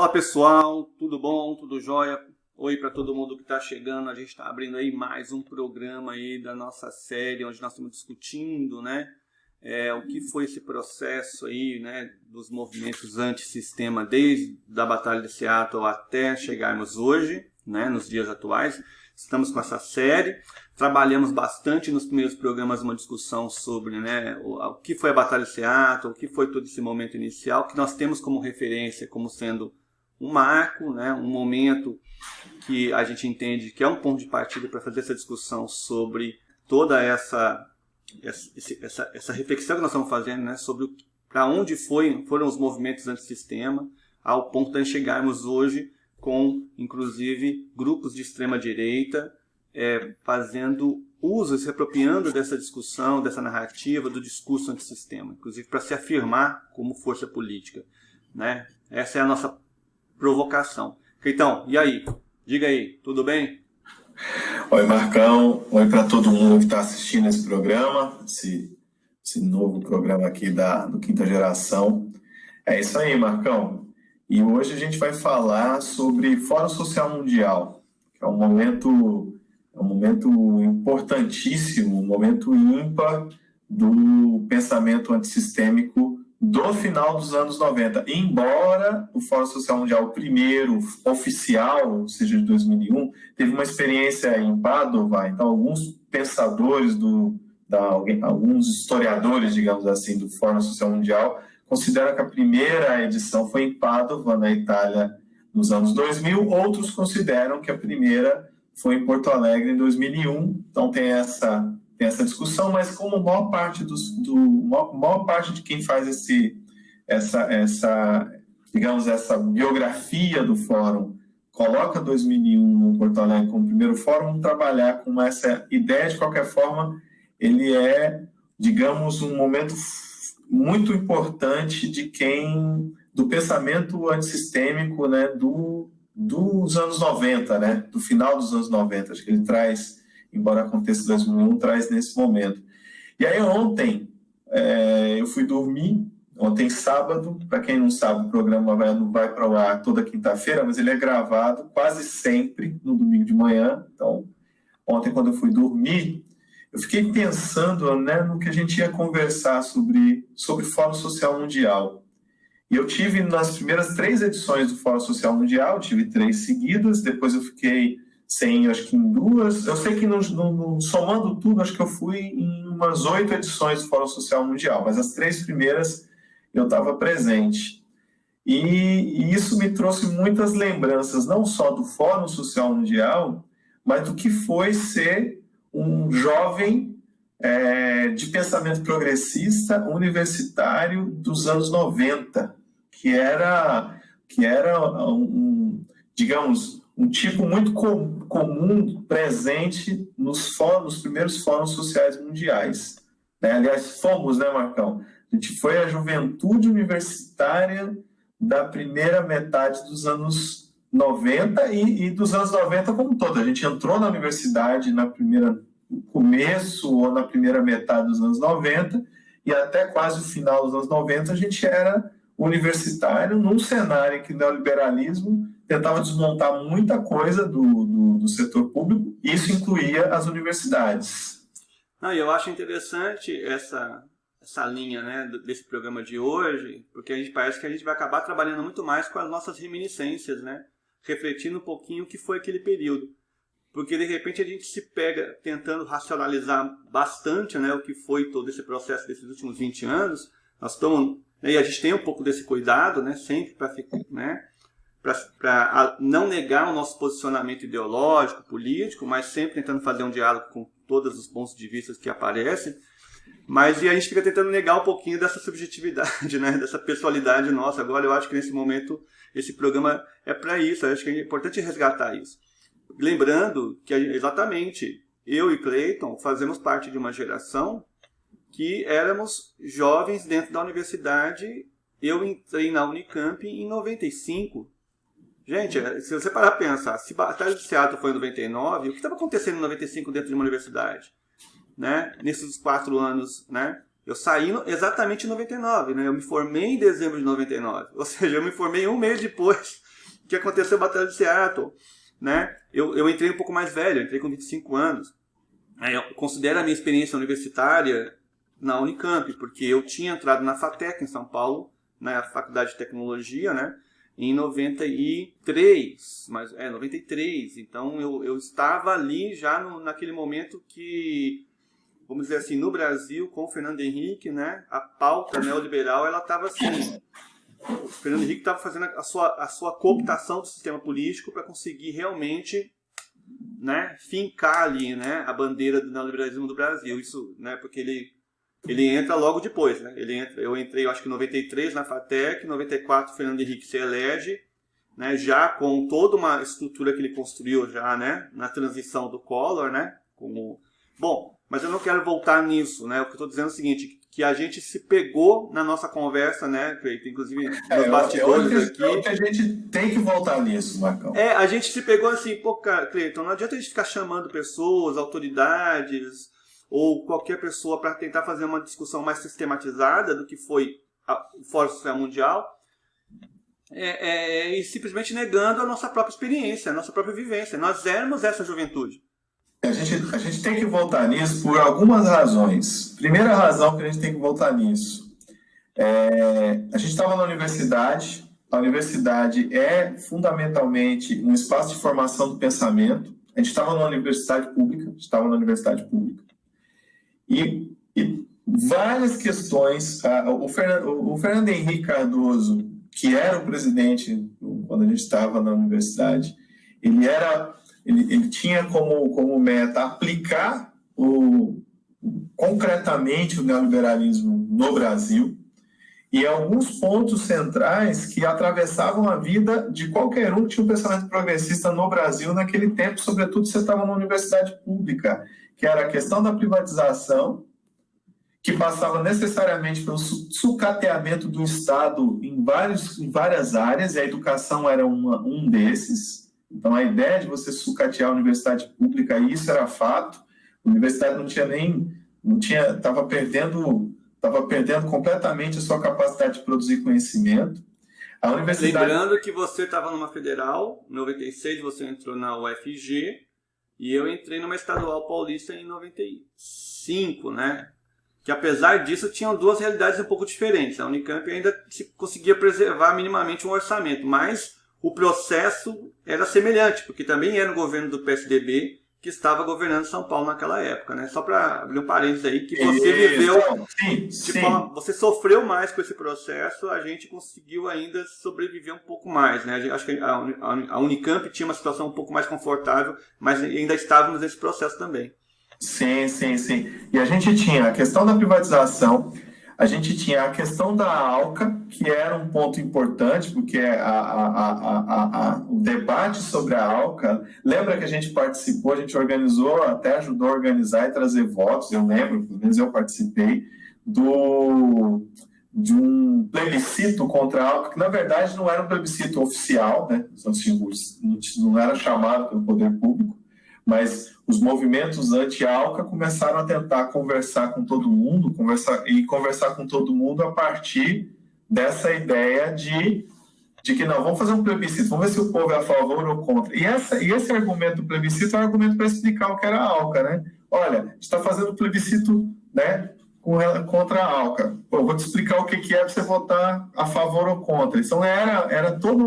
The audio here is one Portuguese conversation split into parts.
Fala pessoal, tudo bom? Tudo jóia? Oi para todo mundo que está chegando. A gente está abrindo aí mais um programa aí da nossa série, onde nós estamos discutindo, né, o que foi esse processo aí, né, dos movimentos antissistema desde a Batalha de Seattle até chegarmos hoje, né, nos dias atuais. Estamos com essa série. Trabalhamos bastante nos primeiros programas uma discussão sobre, né, o que foi a Batalha de Seattle, o que foi todo esse momento inicial, que nós temos como referência como sendo um marco, né, um momento que a gente entende que é um ponto de partida para fazer essa discussão sobre toda essa reflexão que nós estamos fazendo, né, sobre para onde foram os movimentos antissistema, ao ponto de chegarmos hoje com, inclusive, grupos de extrema-direita fazendo uso, se apropriando dessa discussão, dessa narrativa, do discurso antissistema, inclusive para se afirmar como força política, né? Essa é a nossa provocação. Então, e aí? Diga aí, tudo bem? Oi, Marcão. Oi para todo mundo que está assistindo esse programa, esse novo programa aqui do Quinta Geração. É isso aí, Marcão. E hoje a gente vai falar sobre Fórum Social Mundial, que é um momento importantíssimo, um momento ímpar do pensamento antissistêmico do final dos anos 90. Embora o Fórum Social Mundial, o primeiro oficial, seja de 2001, teve uma experiência em Padova. Então, alguns pensadores, alguns historiadores, digamos assim, do Fórum Social Mundial consideram que a primeira edição foi em Padova, na Itália, nos anos 2000. Outros consideram que a primeira foi em Porto Alegre, em 2001. Então tem essa discussão, mas como a maior parte de quem faz essa biografia do fórum coloca 2001 no Porto Alegre como primeiro fórum, vamos trabalhar com essa ideia. De qualquer forma, ele é, digamos, um momento muito importante do pensamento antissistêmico, né, dos anos 90, né, do final dos anos 90. Acho que ele traz, embora aconteça em 2001, traz nesse momento. E aí ontem eu fui dormir, ontem sábado. Para quem não sabe, o programa não vai para o ar toda quinta-feira, mas ele é gravado quase sempre no domingo de manhã. Então, ontem, quando eu fui dormir, eu fiquei pensando, né, no que a gente ia conversar sobre Fórum Social Mundial. E eu tive nas primeiras 3 edições do Fórum Social Mundial, tive 3 seguidas, depois eu fiquei sem, acho que em 2. Eu sei que somando tudo, acho que eu fui em umas 8 edições do Fórum Social Mundial, mas as 3 primeiras eu estava presente. E isso me trouxe muitas lembranças, não só do Fórum Social Mundial, mas do que foi ser um jovem de pensamento progressista universitário dos anos 90, que era digamos, um tipo muito comum, presente nos primeiros fóruns sociais mundiais. Né? Aliás, fomos, né, Marcão? A gente foi a juventude universitária da primeira metade dos anos 90 e dos anos 90 como todo. A gente entrou na universidade no começo ou na primeira metade dos anos 90 e até quase o final dos anos 90 a gente era universitário num cenário em que o neoliberalismo tentava desmontar muita coisa do setor público, e isso incluía as universidades. Eu acho interessante essa linha, né, desse programa de hoje, porque parece que a gente vai acabar trabalhando muito mais com as nossas reminiscências, né, refletindo um pouquinho o que foi aquele período. Porque, de repente, a gente se pega tentando racionalizar bastante, né, o que foi todo esse processo desses últimos 20 anos. Nós estamos, e a gente tem um pouco desse cuidado, né, sempre para não negar o nosso posicionamento ideológico, político, mas sempre tentando fazer um diálogo com todos os pontos de vista que aparecem. Mas a gente fica tentando negar um pouquinho dessa subjetividade, né, dessa pessoalidade nossa. Agora, eu acho que nesse momento esse programa é para isso. Eu acho que é importante resgatar isso. Lembrando que, exatamente, eu e Clayton fazemos parte de uma geração que éramos jovens dentro da universidade. Eu entrei na Unicamp em 95. Gente, se você parar para pensar, se a Batalha de Seattle foi em 99, o que estava acontecendo em 95 dentro de uma universidade? Né? Nesses 4 anos, né? Eu saí exatamente em 99, né? Eu me formei em dezembro de 99. Ou seja, eu me formei um mês depois que aconteceu a Batalha de Seattle, né? Eu entrei um pouco mais velho, eu entrei com 25 anos. Eu considero a minha experiência universitária na Unicamp, porque eu tinha entrado na FATEC em São Paulo, na Faculdade de Tecnologia, né? Em 93, 93. Então eu estava ali já naquele momento que, vamos dizer assim, no Brasil, com o Fernando Henrique, né? A pauta neoliberal, ela estava assim. O Fernando Henrique estava fazendo a sua cooptação do sistema político para conseguir realmente, né, fincar ali, né, a bandeira do neoliberalismo do Brasil. Isso, né, porque ele entra logo depois, né? Eu entrei, eu acho que em 93 na FATEC, em 94 o Fernando Henrique se elege, né, já com toda uma estrutura que ele construiu já, né, na transição do Collor, né, bom, mas eu não quero voltar nisso, né? O que eu estou dizendo é o seguinte, que a gente se pegou na nossa conversa, né, Cleiton, inclusive nos bastidores aqui. Eu acho que a gente tem que voltar nisso, Marcão. A gente se pegou assim, pô, Cleiton, não adianta a gente ficar chamando pessoas, autoridades ou qualquer pessoa para tentar fazer uma discussão mais sistematizada do que foi o Fórum Social Mundial e simplesmente negando a nossa própria experiência, a nossa própria vivência. Nós éramos essa juventude. A gente tem que voltar nisso por algumas razões. Primeira razão que a gente tem que voltar nisso. A gente estava na universidade. A universidade é fundamentalmente um espaço de formação do pensamento. A gente estava na universidade pública. E várias questões. O Fernando Henrique Cardoso, que era o presidente quando a gente estava na universidade, ele tinha como meta aplicar concretamente o neoliberalismo no Brasil e alguns pontos centrais que atravessavam a vida de qualquer um que tinha um pensamento progressista no Brasil naquele tempo, sobretudo se você estava na universidade pública, que era a questão da privatização, que passava necessariamente pelo sucateamento do Estado em várias áreas, e a educação era um desses. Então, a ideia de você sucatear a universidade pública, isso era fato. A universidade estava perdendo completamente a sua capacidade de produzir conhecimento. A universidade... Lembrando que você estava numa federal, em 96 você entrou na UFG, e eu entrei numa estadual paulista em 95, né? Que apesar disso tinham duas realidades um pouco diferentes. A Unicamp ainda conseguia preservar minimamente um orçamento, mas o processo era semelhante, porque também era o governo do PSDB que estava governando São Paulo naquela época, né? Só para abrir um parênteses aí, que você viveu, você sofreu mais com esse processo, a gente conseguiu ainda sobreviver um pouco mais, né? Acho que a Unicamp tinha uma situação um pouco mais confortável, mas ainda estávamos nesse processo também. Sim. E a gente tinha a questão da privatização, a gente tinha a questão da ALCA, que era um ponto importante, porque o debate sobre a ALCA, lembra que a gente participou, a gente organizou, até ajudou a organizar e trazer votos, eu lembro, pelo menos eu participei, de um plebiscito contra a ALCA, que na verdade não era um plebiscito oficial, né? Não era chamado pelo poder público, mas os movimentos anti-ALCA começaram a tentar conversar com todo mundo a partir dessa ideia de que não, vamos fazer um plebiscito, vamos ver se o povo é a favor ou contra. E esse argumento do plebiscito é um argumento para explicar o que era a ALCA, né? Olha, a gente está fazendo plebiscito, né, contra a ALCA. Pô, vou te explicar o que é para você votar a favor ou contra. Então era todo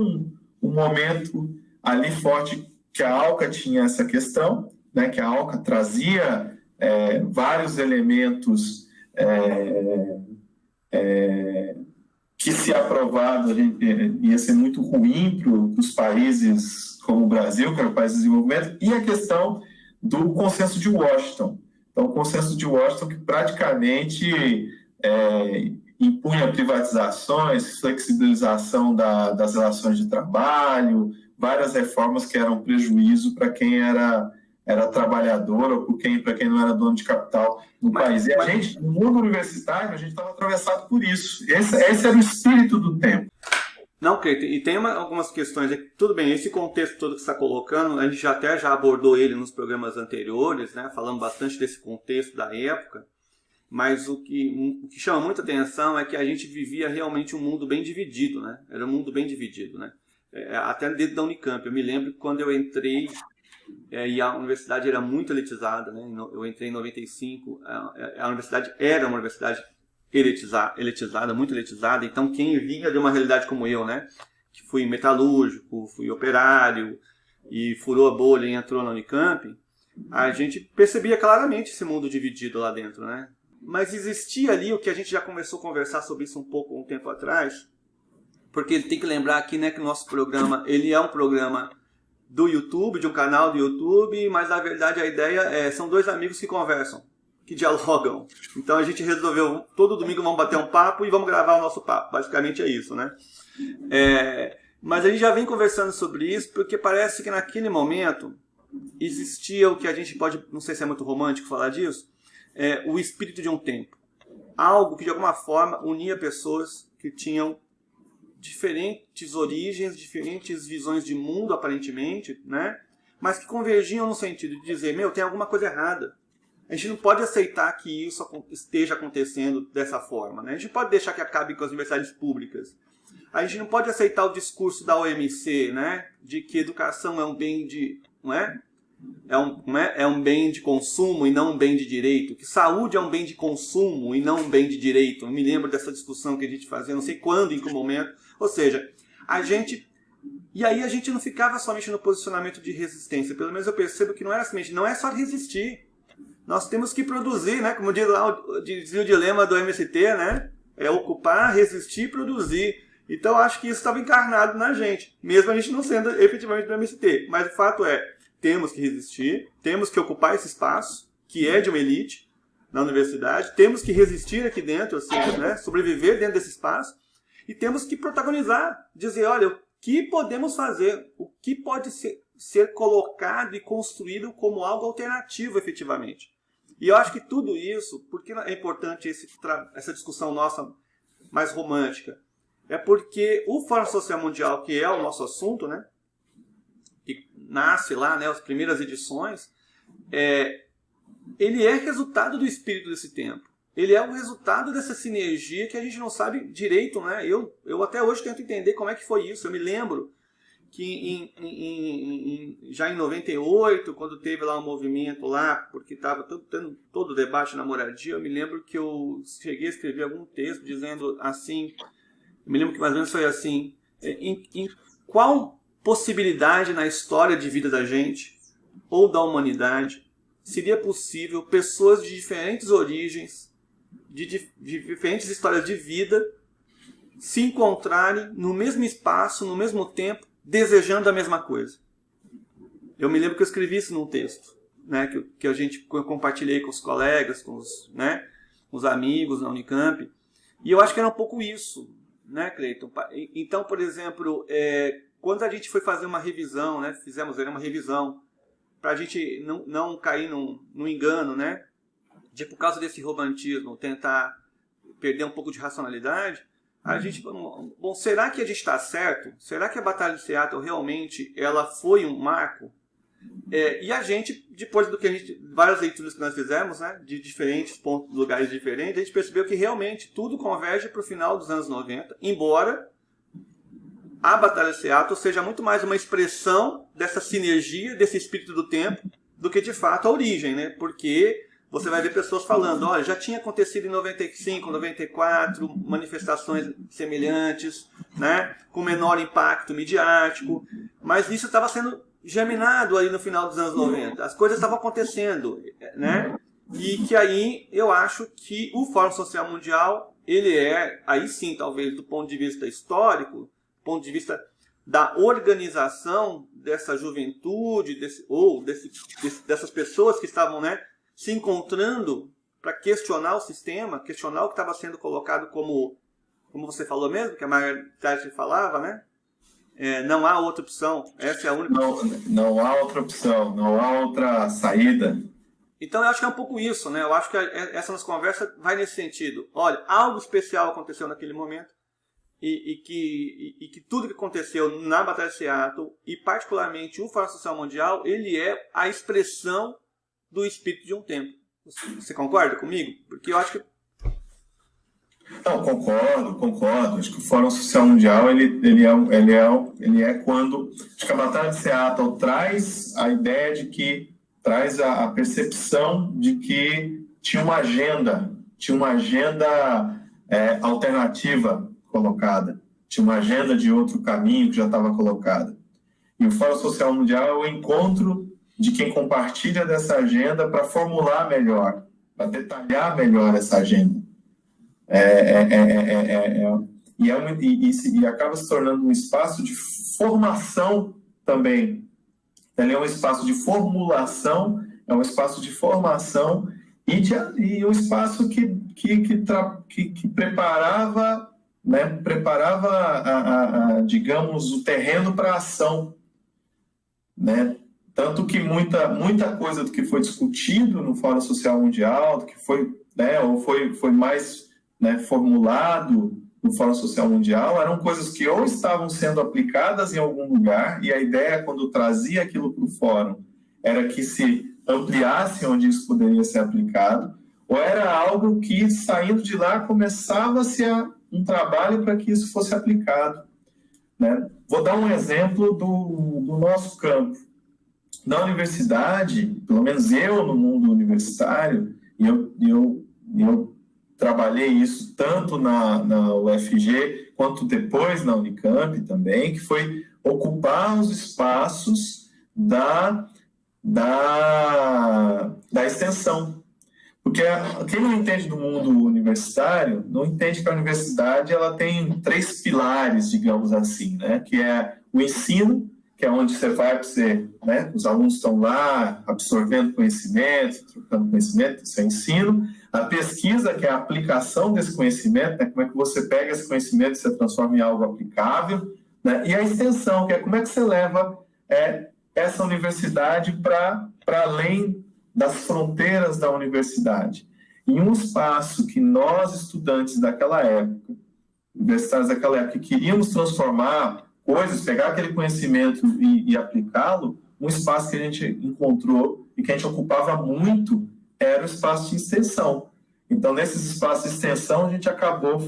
um momento ali forte que a ALCA tinha essa questão, né, que a ALCA trazia vários elementos que, se aprovado, ia ser muito ruim para os países como o Brasil, que era o país de desenvolvimento, e a questão do consenso de Washington. Então, o consenso de Washington que praticamente impunha privatizações, flexibilização das relações de trabalho, várias reformas que eram prejuízo para quem era trabalhador ou para quem não era dono de capital no país. E a gente, no mundo universitário, a gente estava atravessado por isso. Esse era o espírito do tempo. Não, Cleiton, e tem algumas questões aqui. Tudo bem, esse contexto todo que você está colocando, a gente já abordou ele nos programas anteriores, né? Falando bastante desse contexto da época, mas o que chama muita atenção é que a gente vivia realmente um mundo bem dividido, né? Era um mundo bem dividido, né? até dentro da Unicamp. Eu me lembro que quando eu entrei, e a universidade era muito elitizada, né? Eu entrei em 95, a universidade era uma universidade elitizada, muito elitizada. Então quem vinha de uma realidade como eu, né? Que fui metalúrgico, fui operário e furou a bolha e entrou na Unicamp, a gente percebia claramente esse mundo dividido lá dentro, né? Mas existia ali o que a gente já começou a conversar sobre isso um tempo atrás, porque tem que lembrar aqui, né, que o nosso programa, ele é um programa do YouTube, de um canal do YouTube, mas na verdade a ideia são dois amigos que conversam, que dialogam. Então a gente resolveu, todo domingo vamos bater um papo e vamos gravar o nosso papo. Basicamente é isso, né? Mas a gente já vem conversando sobre isso porque parece que naquele momento existia o que a gente pode, não sei se é muito romântico falar disso, o espírito de um tempo. Algo que de alguma forma unia pessoas que tinham diferentes origens, diferentes visões de mundo aparentemente, né? Mas que convergiam no sentido de dizer, tem alguma coisa errada. A gente não pode aceitar que isso esteja acontecendo dessa forma, né? A gente pode deixar que acabe com as universidades públicas. A gente não pode aceitar o discurso da OMC, né? De que educação é um bem de... não é? É um bem de consumo e não um bem de direito. Que saúde é um bem de consumo e não um bem de direito. Eu me lembro dessa discussão que a gente fazia, não sei quando, em que momento. Ou seja, e aí a gente não ficava somente no posicionamento de resistência. Pelo menos eu percebo que não é só resistir. Nós temos que produzir, né? Como diz lá o dilema do MST, né? É ocupar, resistir e produzir. Então eu acho que isso estava encarnado na gente, mesmo a gente não sendo efetivamente do MST. Mas o fato temos que resistir, temos que ocupar esse espaço, que é de uma elite na universidade, temos que resistir aqui dentro, ou seja, né? Sobreviver dentro desse espaço, e temos que protagonizar, dizer, olha, o que podemos fazer, o que pode ser colocado e construído como algo alternativo efetivamente. E eu acho que tudo isso, porque é importante essa discussão nossa mais romântica, é porque o Fórum Social Mundial, que é o nosso assunto, né, que nasce lá, né, as primeiras edições, ele é resultado do espírito desse tempo. Ele é o resultado dessa sinergia que a gente não sabe direito, né? Eu até hoje tento entender como é que foi isso. Eu me lembro que já em 98, quando teve lá um movimento lá, porque estava tendo todo o debate na moradia, eu me lembro que eu cheguei a escrever algum texto dizendo assim, eu me lembro que mais ou menos foi assim, em qual possibilidade na história de vida da gente, ou da humanidade, seria possível pessoas de diferentes origens, de diferentes histórias de vida, se encontrarem no mesmo espaço, no mesmo tempo, desejando a mesma coisa. Eu me lembro que eu escrevi isso num texto, né, que eu compartilhei com os colegas, com os amigos na Unicamp, e eu acho que era um pouco isso, né, Cleiton? Então, por exemplo, quando a gente foi fazer uma revisão, né, fizemos uma revisão, para a gente não cair no engano, né, de por causa desse romantismo tentar perder um pouco de racionalidade, a gente, bom, será que a gente está certo? Será que a Batalha de Seattle realmente ela foi um marco? E a gente, depois várias leituras que nós fizemos, né, de diferentes pontos, lugares diferentes, a gente percebeu que realmente tudo converge para o final dos anos 90, embora a Batalha de Seattle seja muito mais uma expressão dessa sinergia, desse espírito do tempo, do que de fato a origem, né? Porque você vai ver pessoas falando, olha, já tinha acontecido em 95, 94, manifestações semelhantes, né, com menor impacto midiático, mas isso estava sendo germinado aí no final dos anos 90. As coisas estavam acontecendo, né? E que aí eu acho que o Fórum Social Mundial, ele aí sim, talvez, do ponto de vista histórico, do ponto de vista da organização dessa juventude, dessas pessoas que estavam, né, se encontrando para questionar o sistema, questionar o que estava sendo colocado como você falou mesmo, que a Margaret Thatcher falava, né? Não há outra opção, essa é a única opção. Não há outra opção, não há outra saída. Então eu acho que é um pouco isso, né? Eu acho que essa nossa conversa vai nesse sentido. Olha, algo especial aconteceu naquele momento e que tudo que aconteceu na Batalha de Seattle e particularmente o Fórum Social Mundial, ele é a expressão do espírito de um tempo. Você concorda comigo? Porque eu acho que... Não, concordo. Acho que o Fórum Social Mundial ele é quando acho que a Batalha de Seattle traz a ideia de que traz a percepção de que tinha uma agenda alternativa colocada, tinha uma agenda de outro caminho que já estava colocada. E o Fórum Social Mundial é o encontro de quem compartilha dessa agenda para formular melhor, para detalhar melhor essa agenda. E acaba se tornando um espaço de formação também. Ele é um espaço de formulação, é um espaço de formação e um espaço que preparava, né, digamos, o terreno para a ação, né? Tanto que muita coisa do que foi discutido no Fórum Social Mundial, do que foi, né, ou foi mais, né, formulado no Fórum Social Mundial, eram coisas que ou estavam sendo aplicadas em algum lugar, e a ideia, quando trazia aquilo para o fórum, era que se ampliasse onde isso poderia ser aplicado, ou era algo que, saindo de lá, começava-se um trabalho para que isso fosse aplicado, né? Vou dar um exemplo do nosso campo. Na universidade, pelo menos eu no mundo universitário, e eu trabalhei isso tanto na UFG quanto depois na Unicamp também, que foi ocupar os espaços da extensão. Porque quem não entende do mundo universitário, não entende que a universidade ela tem 3 pilares, digamos assim, né? Que é o ensino, que é onde você vai para você, né? Os alunos estão lá absorvendo conhecimento, trocando conhecimento, isso é ensino. A pesquisa, que é a aplicação desse conhecimento, né? Como é que você pega esse conhecimento e você transforma em algo aplicável, né? E a extensão, que é como é que você leva essa universidade para além das fronteiras da universidade. Em um espaço que nós, estudantes daquela época, universitários daquela época, queríamos transformar coisas, pegar aquele conhecimento e aplicá-lo, um espaço que a gente encontrou e que a gente ocupava muito era o espaço de extensão. Então, nesses espaços de extensão, a gente acabou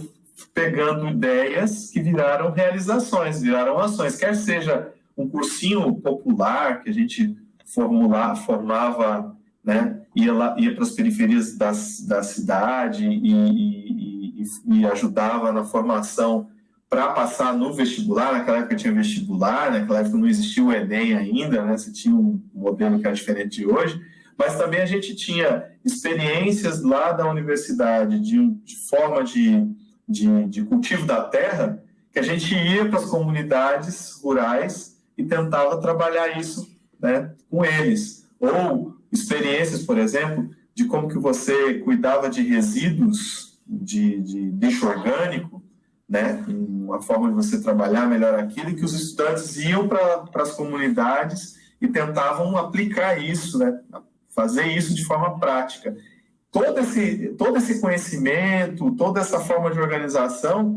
pegando ideias que viraram realizações, viraram ações, quer seja um cursinho popular que a gente formava, né, ia para as periferias da cidade e ajudava na formação para passar no vestibular. Naquela época tinha vestibular, naquela época não existia o Enem ainda, né? Você tinha um modelo que era diferente de hoje, mas também a gente tinha experiências lá da universidade de forma de cultivo da terra, que a gente ia para as comunidades rurais e tentava trabalhar isso, né, com eles. Ou experiências, por exemplo, de como que você cuidava de resíduos de lixo orgânico, né, uma forma de você trabalhar melhor aquilo, e que os estudantes iam para as comunidades e tentavam aplicar isso, né, fazer isso de forma prática. Todo esse conhecimento, toda essa forma de organização,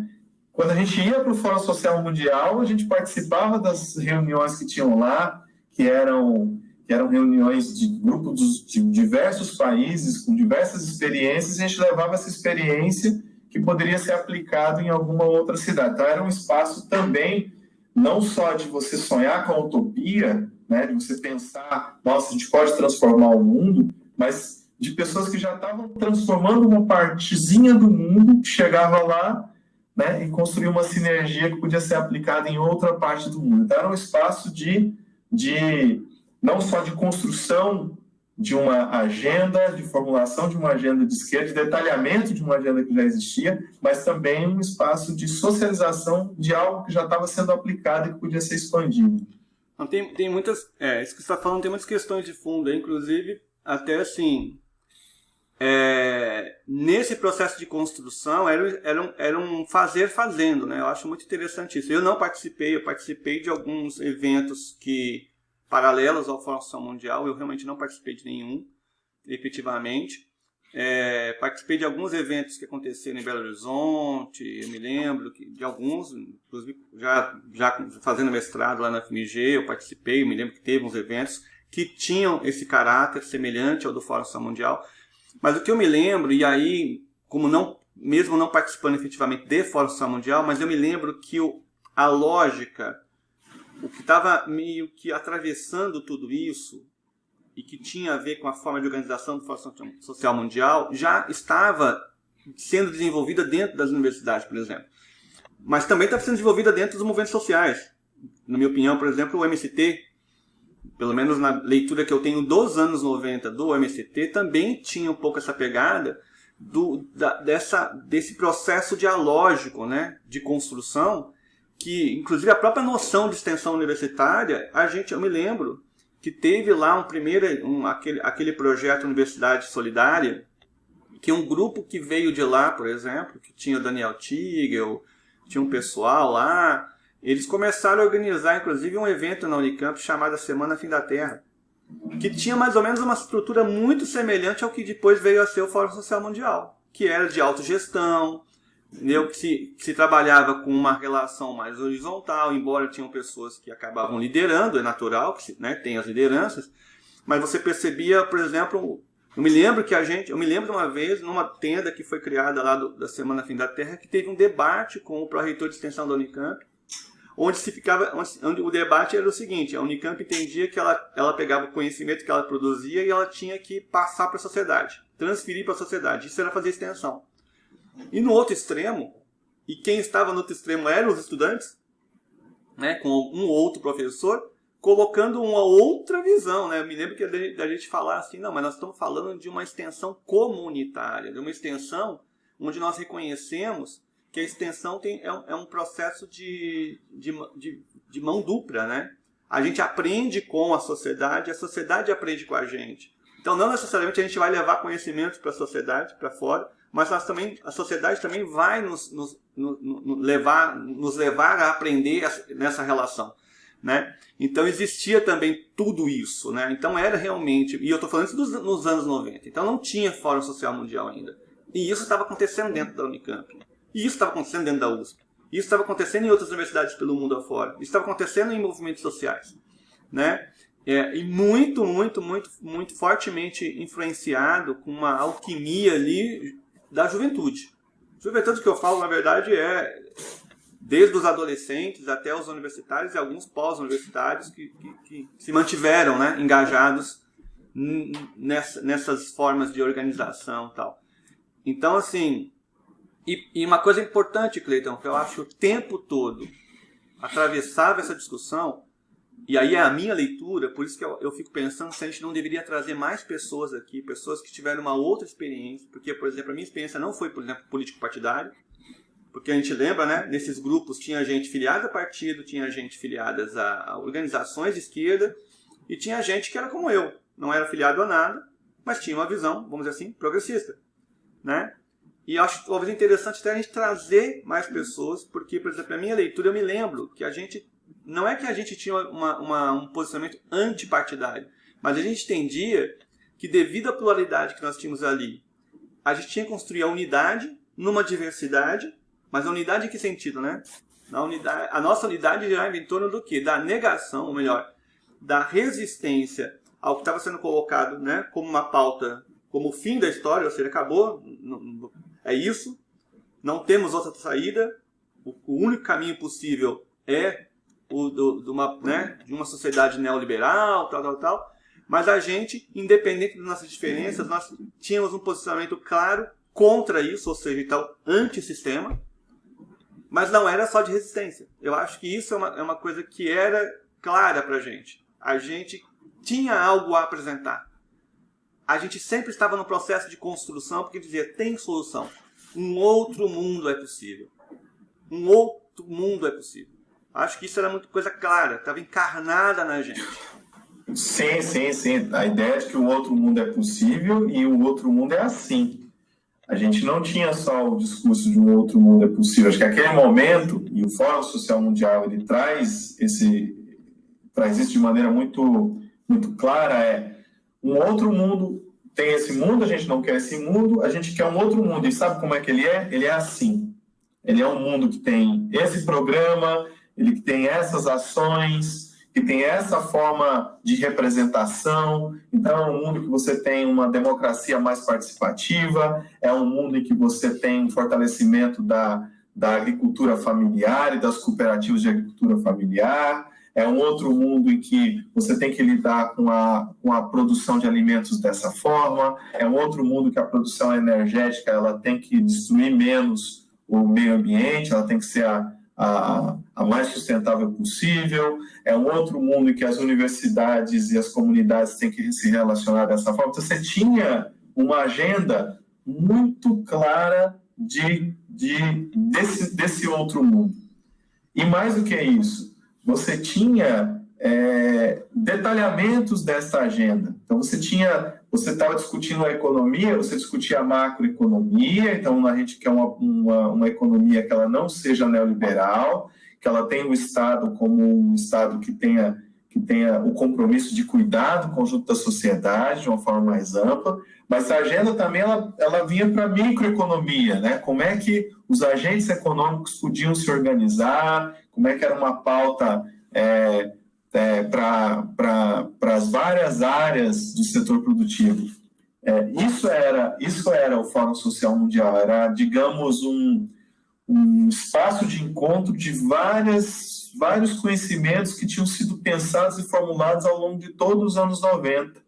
quando a gente ia para o Fórum Social Mundial, a gente participava das reuniões que tinham lá, que eram reuniões de grupos de diversos países, com diversas experiências, e a gente levava essa experiência que poderia ser aplicado em alguma outra cidade. Então, era um espaço também, não só de você sonhar com a utopia, né, de você pensar, nossa, a gente pode transformar o mundo, mas de pessoas que já estavam transformando uma partezinha do mundo, que chegava lá, né, e construía uma sinergia que podia ser aplicada em outra parte do mundo. Então, era um espaço não só de construção de uma agenda, de formulação de uma agenda de esquerda, de detalhamento de uma agenda que já existia, mas também um espaço de socialização de algo que já estava sendo aplicado e que podia ser expandido. Não, tem muitas, isso que você está falando, tem muitas questões de fundo, inclusive até assim, nesse processo de construção era um fazer fazendo, né? Eu acho muito interessante isso. Eu não participei, eu participei de alguns eventos paralelos ao Fórum Social Mundial. Eu realmente não participei de nenhum, efetivamente. Participei de alguns eventos que aconteceram em Belo Horizonte. Eu me lembro de alguns, inclusive já fazendo mestrado lá na FMG, eu participei. Eu me lembro que teve uns eventos que tinham esse caráter semelhante ao do Fórum Social Mundial. Mas o que eu me lembro, e aí, como mesmo não participando efetivamente de Fórum Social Mundial, mas eu me lembro que a lógica, o que estava meio que atravessando tudo isso, e que tinha a ver com a forma de organização do Fórum Social Mundial, já estava sendo desenvolvida dentro das universidades, por exemplo. Mas também está sendo desenvolvida dentro dos movimentos sociais. Na minha opinião, por exemplo, o MST, pelo menos na leitura que eu tenho dos anos 90 do MST, também tinha um pouco essa pegada desse processo dialógico, né, de construção, que inclusive a própria noção de extensão universitária, eu me lembro que teve lá aquele projeto Universidade Solidária, que um grupo que veio de lá, por exemplo, que tinha o Daniel Tigel, tinha um pessoal lá, eles começaram a organizar, inclusive, um evento na Unicamp chamado Semana Fim da Terra, que tinha mais ou menos uma estrutura muito semelhante ao que depois veio a ser o Fórum Social Mundial, que era de autogestão, que se trabalhava com uma relação mais horizontal, embora tinham pessoas que acabavam liderando, é natural que tem as lideranças, mas você percebia, por exemplo, eu me lembro de uma vez, numa tenda que foi criada lá da Semana Fim da Terra, que teve um debate com o pró-reitor de extensão da Unicamp, onde o debate era o seguinte: a Unicamp entendia que ela pegava o conhecimento que ela produzia e ela tinha que passar para a sociedade, transferir para a sociedade, isso era fazer extensão. E no outro extremo, e quem estava no outro extremo eram os estudantes, né, com um outro professor, colocando uma outra visão, né? Eu me lembro que da gente falar assim, não, mas nós estamos falando de uma extensão comunitária, de uma extensão onde nós reconhecemos que a extensão é um processo de mão dupla, né? A gente aprende com a sociedade aprende com a gente. Então, não necessariamente a gente vai levar conhecimentos para a sociedade, para fora, mas a sociedade também vai nos levar a aprender nessa relação, né? Então existia também tudo isso, né? Então era realmente, e eu estou falando isso nos anos 90, então não tinha Fórum Social Mundial ainda. E isso estava acontecendo dentro da Unicamp, e isso estava acontecendo dentro da USP, isso estava acontecendo em outras universidades pelo mundo afora, isso estava acontecendo em movimentos sociais, né? E muito, muito, muito, muito fortemente influenciado com uma alquimia ali da juventude. Juventude que eu falo, na verdade, é desde os adolescentes até os universitários e alguns pós-universitários que se mantiveram, né, engajados nessas formas de organização e tal. Então, assim, e uma coisa importante, Cleiton, que eu acho que o tempo todo atravessava essa discussão, e aí é a minha leitura, por isso que eu fico pensando se a gente não deveria trazer mais pessoas aqui, pessoas que tiveram uma outra experiência, porque, por exemplo, a minha experiência não foi, por exemplo, político-partidário, porque a gente lembra, né, nesses grupos tinha gente filiada a partido, tinha gente filiada a organizações de esquerda, e tinha gente que era como eu, não era filiado a nada, mas tinha uma visão, vamos dizer assim, progressista, né? E eu acho talvez interessante até a gente trazer mais pessoas, porque, por exemplo, a minha leitura, eu me lembro que não é que a gente tinha um posicionamento antipartidário, mas a gente entendia que, devido à pluralidade que nós tínhamos ali, a gente tinha que construir a unidade numa diversidade, mas a unidade em que sentido, né? A nossa unidade girava em torno do quê? Da negação, ou melhor, da resistência ao que estava sendo colocado, né, como uma pauta, como o fim da história, ou seja, acabou, é isso, não temos outra saída, o único caminho possível é de uma sociedade neoliberal, tal, mas a gente, independente das nossas diferenças, nós tínhamos um posicionamento claro contra isso, ou seja, então, antissistema, mas não era só de resistência. Eu acho que isso é uma coisa que era clara para a gente. A gente tinha algo a apresentar. A gente sempre estava no processo de construção, porque dizia, tem solução. Um outro mundo é possível. Um outro mundo é possível. Acho que isso era muito coisa clara, estava encarnada na gente. Sim. A ideia de que o outro mundo é possível e o outro mundo é assim. A gente não tinha só o discurso de um outro mundo é possível. Acho que aquele momento, e o Fórum Social Mundial, ele traz isso de maneira muito, muito clara, um outro mundo, tem esse mundo, a gente não quer esse mundo, a gente quer um outro mundo. E sabe como é que ele é? Ele é assim. Ele é um mundo que tem esse programa, ele que tem essas ações, que tem essa forma de representação. Então, é um mundo que você tem uma democracia mais participativa, é um mundo em que você tem um fortalecimento da agricultura familiar e das cooperativas de agricultura familiar. É um outro mundo em que você tem que lidar com a produção de alimentos dessa forma. É um outro mundo que a produção energética ela tem que destruir menos o meio ambiente, ela tem que ser a mais sustentável possível. É um outro mundo em que as universidades e as comunidades têm que se relacionar dessa forma. Então, você tinha uma agenda muito clara desse outro mundo. E mais do que isso, você tinha detalhamentos dessa agenda. Então, você estava discutindo a economia, você discutia a macroeconomia. Então, a gente quer uma economia que ela não seja neoliberal, que ela tenha o Estado como um Estado que tenha o compromisso de cuidar do conjunto da sociedade de uma forma mais ampla. Mas a agenda também ela vinha para a microeconomia, né? Como é que os agentes econômicos podiam se organizar, como é que era uma pauta para as várias áreas do setor produtivo. Isso era o Fórum Social Mundial, era, digamos, um espaço de encontro de vários conhecimentos que tinham sido pensados e formulados ao longo de todos os anos 90,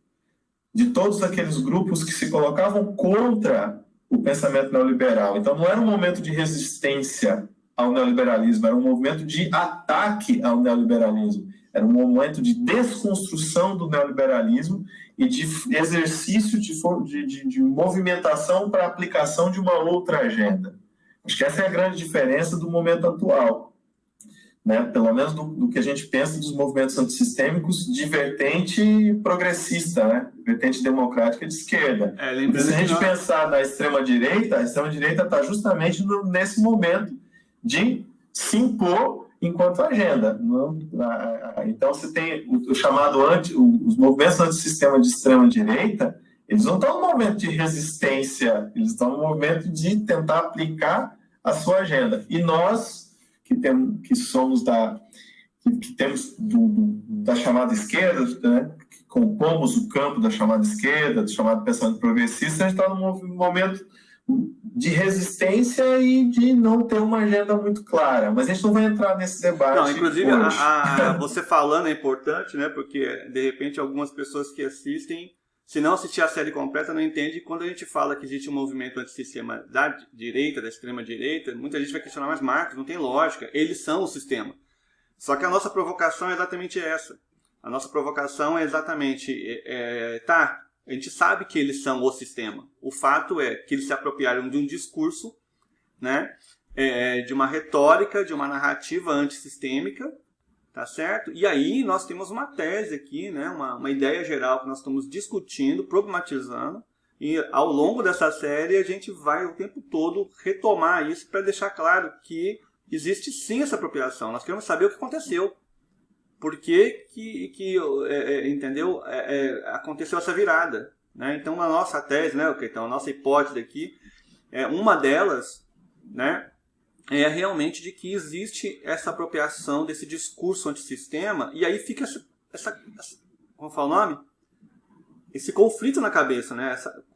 de todos aqueles grupos que se colocavam contra o pensamento neoliberal. Então, não era um momento de resistência ao neoliberalismo, era um movimento de ataque ao neoliberalismo, era um momento de desconstrução do neoliberalismo e de exercício de movimentação para a aplicação de uma outra agenda. Acho que essa é a grande diferença do momento atual, né? Pelo menos do que a gente pensa dos movimentos antissistêmicos de vertente progressista, né? Vertente democrática de esquerda. Se a gente pensar na extrema-direita, a extrema-direita está justamente nesse momento de se impor enquanto agenda. Então, você tem o chamado os movimentos antissistema de extrema-direita, eles não estão no momento de resistência, eles estão no momento de tentar aplicar a sua agenda. E nós, que somos que temos da chamada esquerda, né, que compomos o campo da chamada esquerda, do chamado pensamento progressista, a gente está num momento de resistência e de não ter uma agenda muito clara. Mas a gente não vai entrar nesse debate. Não, inclusive, você falando é importante, né? Porque, de repente, algumas pessoas que assistem, se não assistir a série completa, não entende. Quando a gente fala que existe um movimento antissistema da direita, da extrema-direita, muita gente vai questionar, mas Marcos, não tem lógica. Eles são o sistema. Só que a nossa provocação é exatamente essa. A nossa provocação é exatamente... A gente sabe que eles são o sistema. O fato é que eles se apropriaram de um discurso, né, de uma retórica, de uma narrativa antissistêmica, tá certo? E aí nós temos uma tese aqui, né, uma ideia geral que nós estamos discutindo, problematizando, e ao longo dessa série a gente vai o tempo todo retomar isso para deixar claro que existe sim essa apropriação. Nós queremos saber o que aconteceu. Por que entendeu? Aconteceu essa virada, né? Então, a nossa tese, né, então, a nossa hipótese aqui, uma delas, né, é realmente de que existe essa apropriação desse discurso antissistema, e aí fica como fala o nome? Esse conflito na cabeça, né?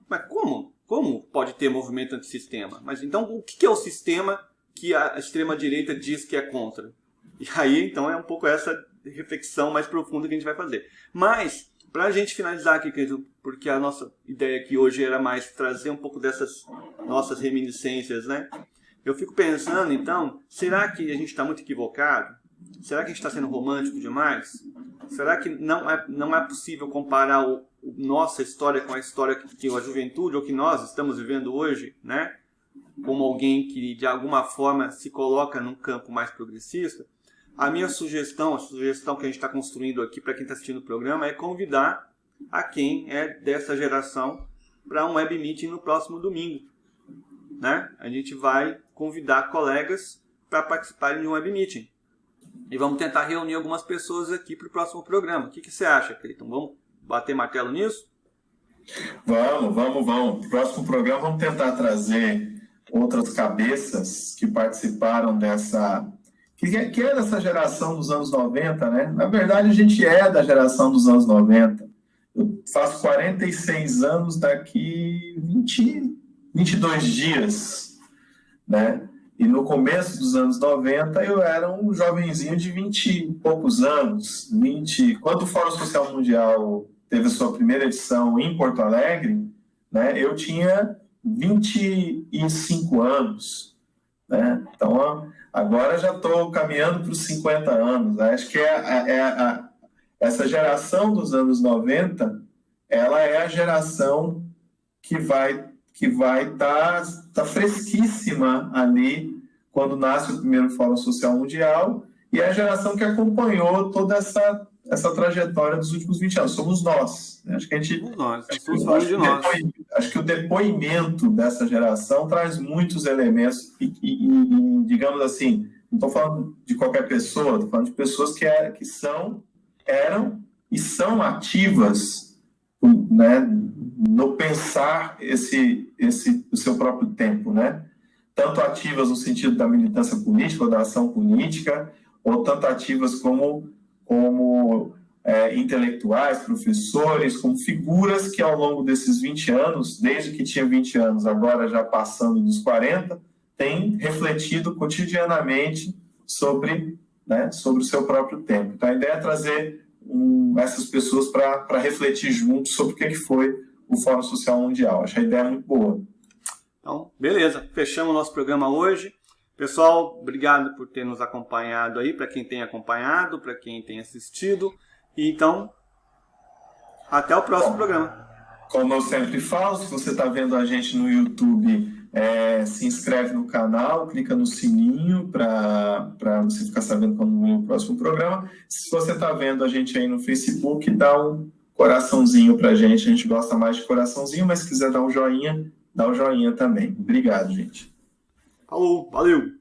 Mas como pode ter movimento antissistema? Mas então, o que é o sistema que a extrema-direita diz que é contra? E aí, então, é um pouco essa reflexão mais profunda que a gente vai fazer. Mas, para a gente finalizar aqui, porque a nossa ideia aqui hoje era mais trazer um pouco dessas nossas reminiscências, né? Eu fico pensando, então, será que a gente está muito equivocado? Será que a gente está sendo romântico demais? Será que não é possível comparar a nossa história com a história que a juventude, ou que nós estamos vivendo hoje, né? Como alguém que, de alguma forma, se coloca num campo mais progressista? A minha sugestão, a sugestão que a gente está construindo aqui para quem está assistindo o programa é convidar a quem é dessa geração para um web meeting no próximo domingo, né? A gente vai convidar colegas para participarem de um web meeting. E vamos tentar reunir algumas pessoas aqui para o próximo programa. O que você acha, Cleiton? Vamos bater martelo nisso? Vamos. No próximo programa vamos tentar trazer outras cabeças que participaram que é dessa geração dos anos 90, né? Na verdade, a gente é da geração dos anos 90. Eu faço 46 anos daqui 22 dias, né? E no começo dos anos 90 eu era um jovenzinho de 20 e poucos anos. Quando o Fórum Social Mundial teve a sua primeira edição em Porto Alegre, né, eu tinha 25 anos. Né? Então, agora já estou caminhando para os 50 anos. Né? Acho que essa geração dos anos 90, ela é a geração que vai tá fresquíssima ali quando nasce o primeiro Fórum Social Mundial, e é a geração que acompanhou toda essa trajetória dos últimos 20 anos. Somos nós. Né? Acho que o depoimento dessa geração traz muitos elementos e digamos assim, não estou falando de qualquer pessoa, estou falando de pessoas que eram e são ativas, né, no pensar o seu próprio tempo, né? Tanto ativas no sentido da militância política ou da ação política, ou tanto ativas como intelectuais, professores, como figuras que ao longo desses 20 anos, desde que tinha 20 anos, agora já passando dos 40, têm refletido cotidianamente sobre o seu próprio tempo. Então, a ideia é trazer essas pessoas para refletir juntos sobre o que foi o Fórum Social Mundial. Acho a ideia muito boa. Então, beleza. Fechamos o nosso programa hoje. Pessoal, obrigado por ter nos acompanhado aí, para quem tem acompanhado, para quem tem assistido. E então, até o próximo programa. Como eu sempre falo, se você está vendo a gente no YouTube, se inscreve no canal, clica no sininho para você ficar sabendo quando vem o próximo programa. Se você está vendo a gente aí no Facebook, dá um coraçãozinho para a gente gosta mais de coraçãozinho, mas se quiser dar um joinha, dá um joinha também. Obrigado, gente. Falou, valeu!